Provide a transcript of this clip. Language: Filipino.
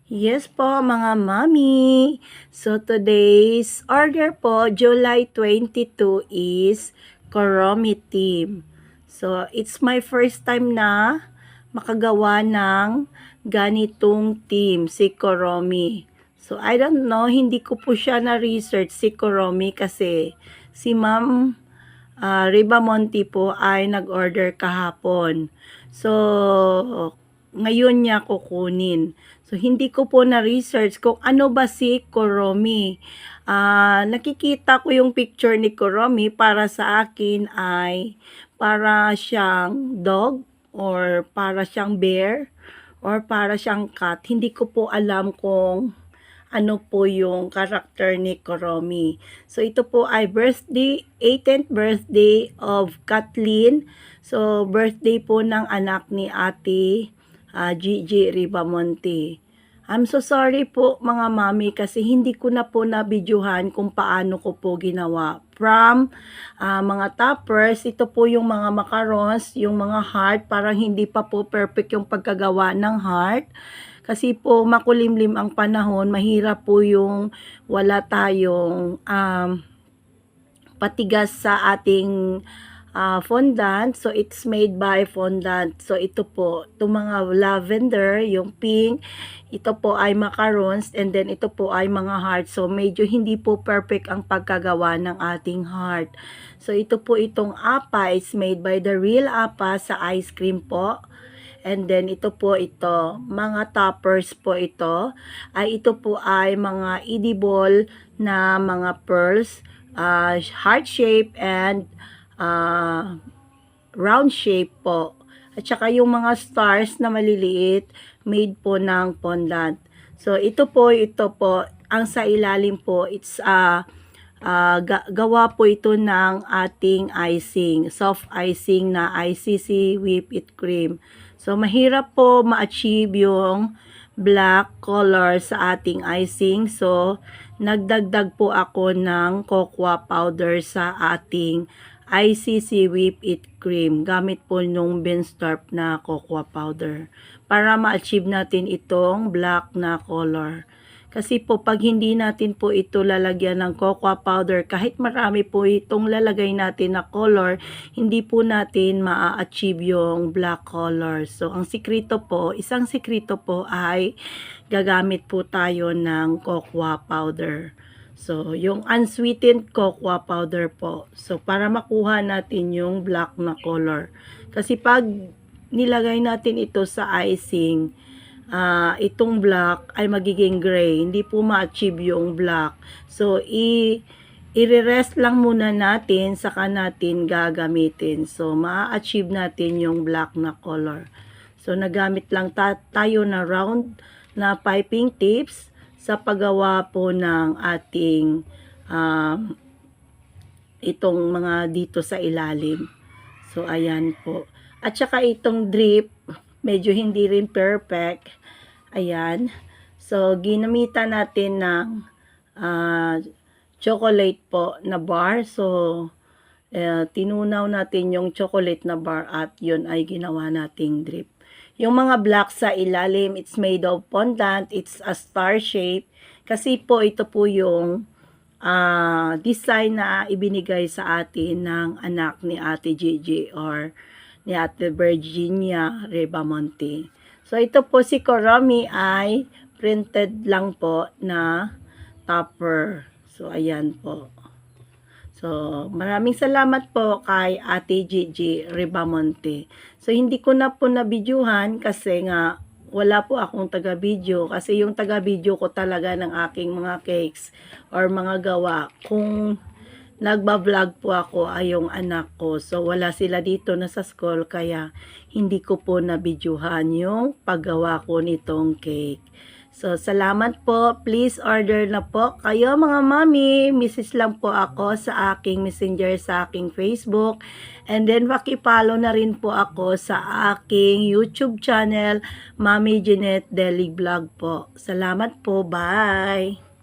Yes po mga mami. So today's order po, July 22 is Koromi team. So it's my first time na makagawa ng ganitong team, si Koromi. So I don't know, hindi ko po siya na-research si Koromi kasi si Ma'am Ribamonte po ay nag-order kahapon. So, ngayon niya kukunin. So, hindi ko po na-research kung ano ba si Koromi. Nakikita ko yung picture ni Koromi, para sa akin ay para siyang dog or para siyang bear or para siyang cat. Hindi ko po alam kung ano po yung karakter ni Koromi. So, ito po ay 18th birthday of Kathleen. So, birthday po ng anak ni Ate Gigi Ribamonte. I'm so sorry po mga mami kasi hindi ko na po nabidyohan kung paano ko po ginawa. From mga toppers, ito po yung mga macarons, yung mga heart, parang hindi pa po perfect yung pagkagawa ng heart. Kasi po makulimlim ang panahon, mahirap po yung wala tayong patigas sa ating fondant. So, it's made by fondant. So, ito po, itong mga lavender, yung pink, ito po ay macarons, and then ito po ay mga heart. So, medyo hindi po perfect ang pagkagawa ng ating heart. So, ito po itong apa is made by the real apa sa ice cream po. And then, ito po mga toppers po ito. Ito po ay mga edible na mga pearls, heart shape and round shape po. At saka yung mga stars na maliliit, made po ng fondant. So, ito po, ang sa ilalim po, it's gawa po ito ng ating icing, soft icing na ICC whipped cream. So, mahirap po ma-achieve yung black color sa ating icing. So, nagdagdag po ako ng cocoa powder sa ating ICC whipped cream. Gamit po nung Benstarp na cocoa powder para ma-achieve natin itong black na color. Kasi po, pag hindi natin po ito lalagyan ng cocoa powder, kahit marami po itong lalagay natin na color, hindi po natin ma-achieve yung black color. So, ang sikreto po, isang sikreto po ay gagamit po tayo ng cocoa powder. So, yung unsweetened cocoa powder po. So, para makuha natin yung black na color. Kasi pag nilagay natin ito sa icing, itong black ay magiging gray. Hindi po ma-achieve yung black. So, i-rest lang muna natin, saka natin gagamitin. So, ma-achieve natin yung black na color. So, nagamit lang tayo na round na piping tips sa paggawa po ng ating itong mga dito sa ilalim. So, ayan po. At saka itong drip, medyo hindi rin perfect. Ayan. So, ginamitan natin ng chocolate po na bar. So, tinunaw natin yung chocolate na bar at yun ay ginawa nating drip. Yung mga black sa ilalim, it's made of fondant. It's a star shape. Kasi po, ito po yung design na ibinigay sa atin ng anak ni Ate Gigi or ni Ate Virginia Ribamonte. So, ito po si Koromi ay printed lang po na topper. So, ayan po. So, maraming salamat po kay Ate Gigi Ribamonte. So, hindi ko na po nabidyuhan kasi nga wala po akong taga-video. Kasi yung taga-video ko talaga ng aking mga cakes or mga gawa, kung nagba-vlog po ako ay yung anak ko. So, wala sila dito na sa school kaya hindi ko po nabidyuhan yung paggawa ko nitong cake. So, salamat po. Please order na po kayo mga mami. Message lang po ako sa aking messenger, sa aking Facebook. And then, pakipollow na rin po ako sa aking YouTube channel, Mami Jeanette Daily Vlog po. Salamat po. Bye!